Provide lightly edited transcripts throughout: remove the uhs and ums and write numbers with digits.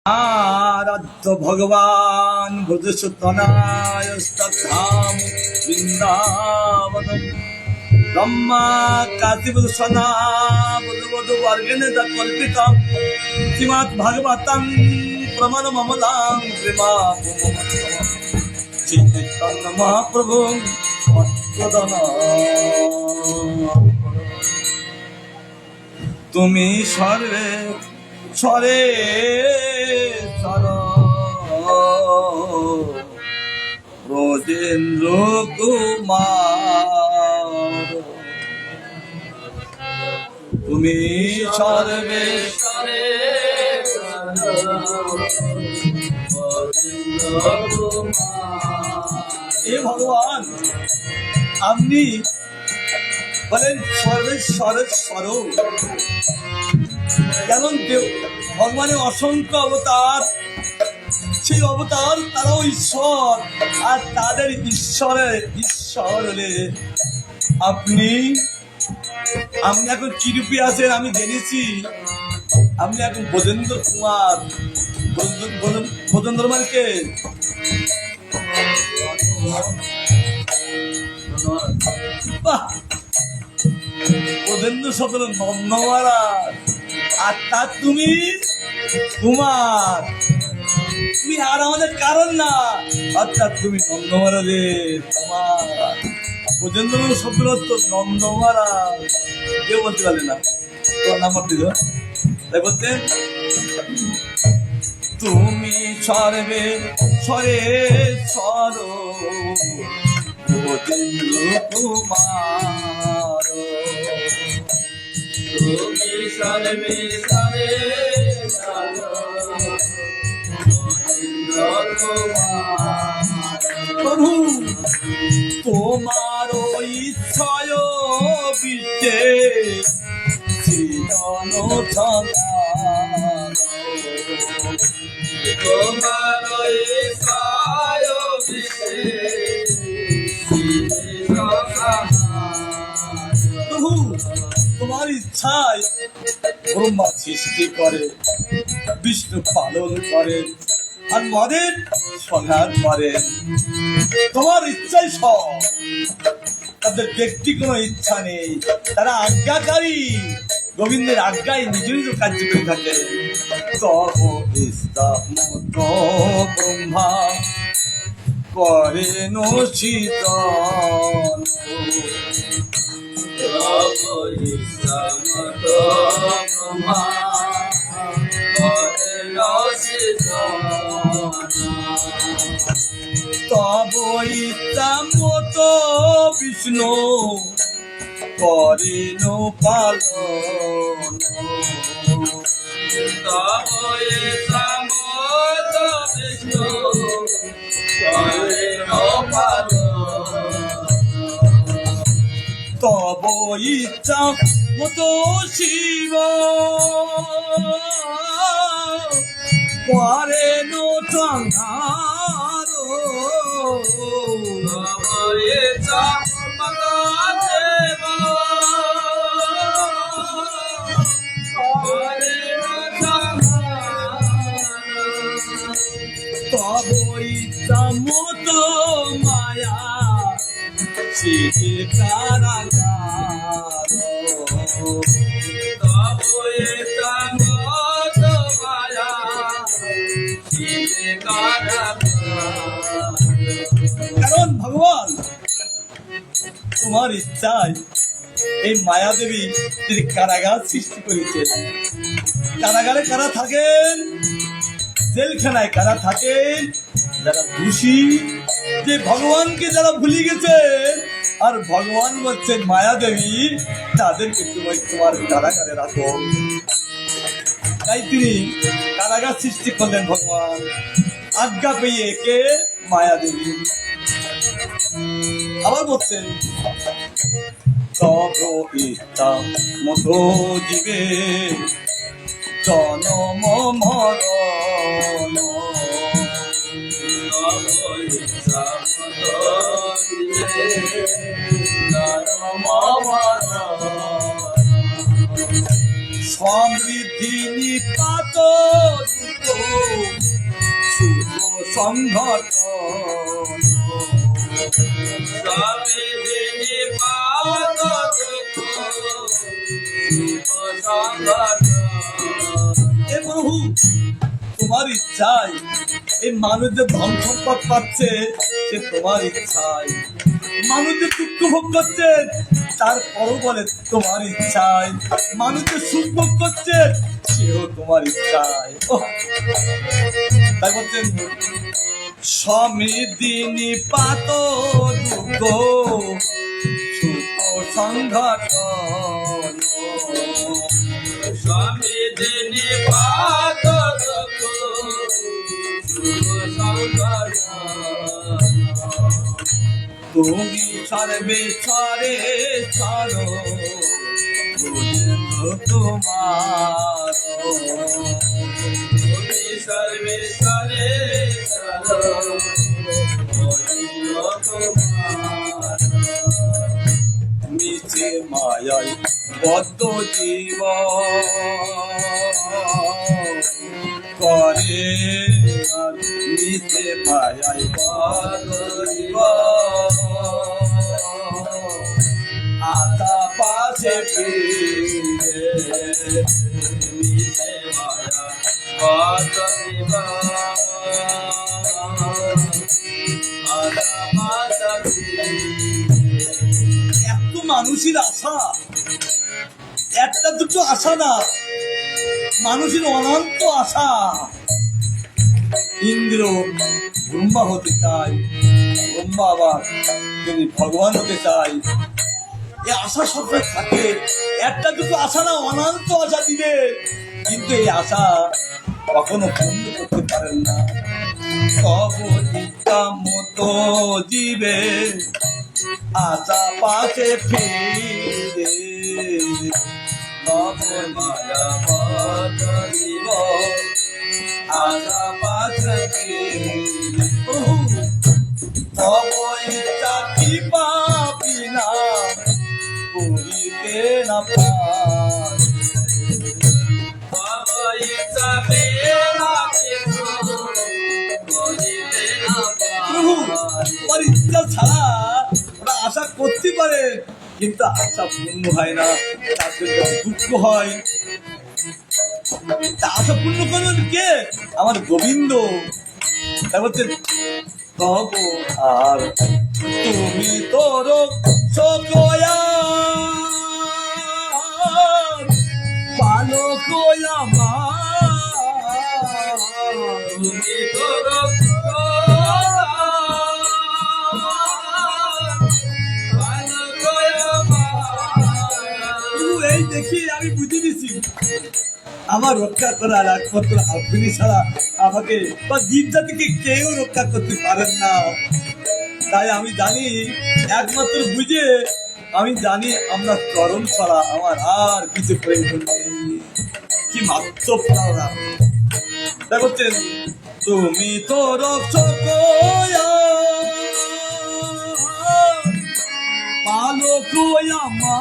आराध्य भगवान भुजसुतनाय स्तधाम वृंदावनम ब्रह्मा कातिवसना बुधबुध वर्गेण कल्पितम श्रीमद् भागवतं प्रमाणममलां प्रेमापुमः श्रीचैतन्य महाप्रभु তুমি সর্বে সরে সর ব্রজেন্দ্র কুমার তুমি সর্বে সরে এ ভগবান আপনি বলেন সর্বেশ্বর স্বরূপ। যেমন ভগবানের অসংখ্য অবতার, সেই অবতার তারাও ঈশ্বর, আর তাদের ঈশ্বর হলে আপনি এখন কি রূপে আছেন আমি জেনেছি। আপনি এখন ব্রজেন্দ্র কুমার। ব্রজেন্দ্র মানকে ব্রজেন্দ্র সকল নন্দমারাজ, আর তার তুমি কুমার, তুমি আর আমাদের কারণ না, অর্থাৎ তুমি নন্দমারাজের কুমার। ব্রজেন্দ্র শব্দ তো নন্দমারাজ, কেউ বলতে পারলে না। তোমার নাম্বার দিল তাই বলতেন তুমি সর্বে সরে সর ব্রজেন্দ্র কুমার, তুমি সর্বে সরে সর প্রভু, তোমার ইচ্ছায় বিদ্যে সৃজন তোমার ইচ্ছায় প্রভু, তোমার ইচ্ছায় ব্রহ্মা সৃষ্টি করে, বিষ্ণু পালন করেন, আর মদের সংহার করেন। তোমার ইচ্ছাই সব, তাদের ব্যক্তি কোনো ইচ্ছা নেই, তারা আজ্ঞাকারী, গোবিন্দের আজ্ঞায় নিজ নিজ কার্য করে থাকে। তব ইচ্ছা মত ব্রহ্মা করেন সৃজন, তব ইচ্ছা মত ব্রহ্মা করেন সৃজন, তব ইচ্ছা মত বিষ্ণু করেন পালন, তব ইচ্ছা মত বিষ্ণু করেন পালন, তব ইচ্ছা মত শিব করেন সংহার, তব ইচ্ছা মত দেব করেন সংহার, তব ইচ্ছা মত মায়া শিবে কারাগার, তব ইচ্ছা মত মায়া শিবে কারাগার। কারণ ভগবান তোমার ইচ্ছায় এই মায়াদেবী তিনি কারাগার সৃষ্টি করেছেন। কারাগারে কারা থাকেন? জেলখানায় কারা থাকেন? যারা দোষী, যে ভগবানকে যারা ভুলে গেছেন, আর ভগবান বলছেন মায়াদেবী তাদেরকে তুমি তোমার কারাগারে রাখো। তাই তিনি কারাগার সৃষ্টি করলেন ভগবান, আজ্ঞা পেয়ে কে? মায়াদেবী। আবার বলছেন তব ইচ্ছা মতো জীবে জনম মরণ, তব ইচ্ছা মতো জীবে জনম মরণ, সমৃদ্ধি নিপাত সংঘটন সবে দিনে পাত সংগঠন। এ প্রভু, তোমার ইচ্ছায় এই মানুষ যে ধন সম্পদ পাচ্ছে সে তোমার ইচ্ছায়, মানুষ যে দুঃখ ভোগ করছে তারপরও বলে তোমার ইচ্ছায়, মানুষ যে সুখ ভোগ করছে সেও তোমার ইচ্ছায়। তাই বলছেন সমৃদ্ধি পাত দুঃখ সুখ সংঘটন স্বামী দিনে পাত সংগঠন। তুমি সর্বে ছড়ে ছড়ো তোমার তুমি সর্বে সরে তোমার। নিচে মায়াই বদ্ধ জীব করে আর নিচে মায়াই বদ্ধ জীব আতা পাশে ফিরে নিচে মায়া কত দিবা আদা মাতা এত মানুষের আশা, একটা দুটো আশা না, মানুষের অনন্ত আশা। ইন্দ্র ব্রহ্মা হতে চায়, ব্রহ্মা আবার তিনি ভগবান হতে চায়। এই আশা সবসময় থাকে, একটা দুটো আশা না, অনন্ত আশা দিবে, কিন্তু এই আশা কখনো পূর্ণ করতে পারেন না। সব ইচ্ছা মতো জীবে আশা পাশে ফিরে নব মায়া পথ দিব আশা পাশে ফিরে। তব ইচ্ছা কি পাবি না করিতে না পারে। প্রভু, ওর ইচ্ছা ছাড়া ওরা আশা করতে পারে, কিন্তু আশা পূর্ণ হয় না, তার জন্য দুঃখ হয়। তা আশা পূর্ণ করবেন কে? আমার গোবিন্দ। তাই বলছেন তব আর তুমি তোর সকয়া পালক এই দেখি আমি বুঝে দিছি আমার রক্ষা করার একমাত্র আপনি ছাড়া আমাকে বা জীব জাতিকে কেউ রক্ষা করতে পারেন না। তাই আমি জানি, একমাত্র বুঝে আমি জানি আমরা চরণ ছাড়া আমার আর কিছু প্রয়োজন নেই। কি মাত্র প্রাণা! তাই বলছেন তুমি তো রক্ষক পালক আমার,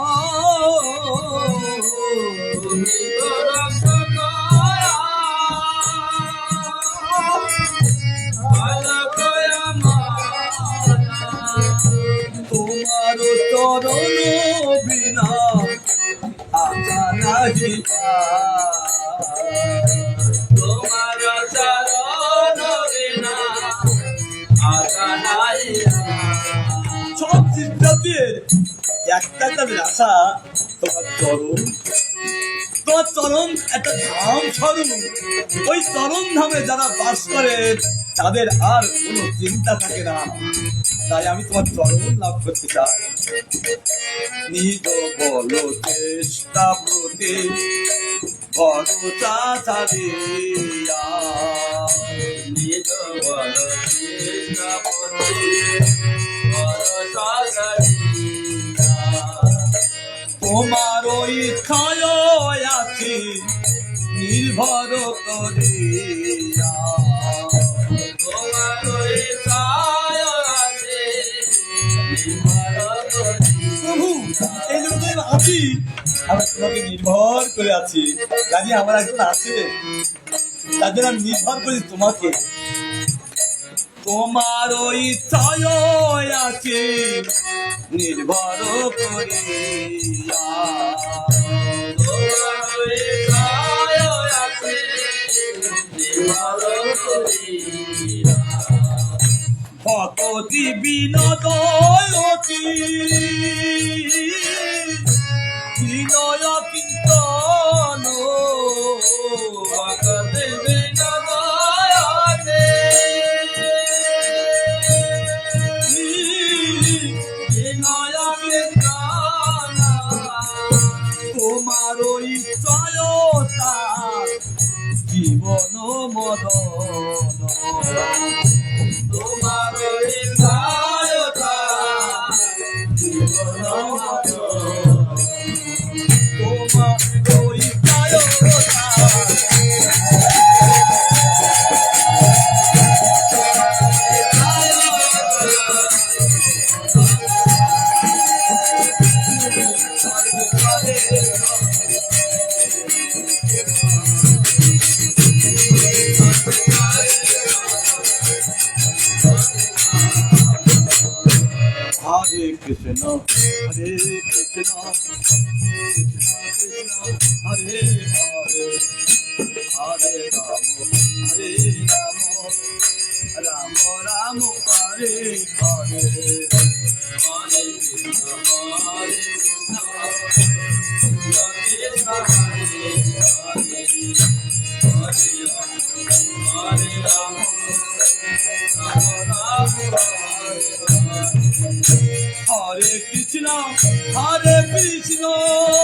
তোমার চরণ বিনা আশা নাহি তোমার চরণ বিনা আশা নাই। সব চিন্তাদের একটা তাদের আশা তোমার চরণ, তোমার চরণ একটা ধাম স্বরূপ। ওই চরণ ধামে যারা বাস করে তাদের আর কোনো চিন্তা থাকে না। তাই আমি তোমার চরণ লাভ করতে চাই। নিজ বল চেষ্টা প্রতি বড় চাচারিয়া নিজ বল চেষ্টা প্রতি বড় সাগরিয়া। তোমার ইচ্ছায় আছি নির্ভর করিয়া। তোমার ইচ্ছায় আছে নির্ভর করিয়া। প্রভু, এই জন্য তো আমি আছি, আমরা তোমাকে নির্ভর করে আছি। কাজে আমার একজন আছে, তাদের আমি নির্ভর করি তোমাকে। তোমার ইচ্ছায় আছে নির্ভর করিয়া তোমার ইচ্ছায় আছে নির্ভর করিয়া ভকতি বিনোদয়তি বিনয় কীর্তন ভগতে বিনয়াতে বিনয় কীর্তন তোমার ইচ্ছায়তা জীবন মদন তোমার ইচ্ছায়তা জীবন তোমার ইচ্ছায়তা Hare Krishna, Hare Krishna, Hare Hare, Hare Rama, Hare Rama, Rama Rama, Hare Hare. Hare Krishna, Hare Krishna, Krishna Krishna, Hare Hare, Hare Rama, Rama Rama, Hare Hare. Hare Krishna, Hare Krishna.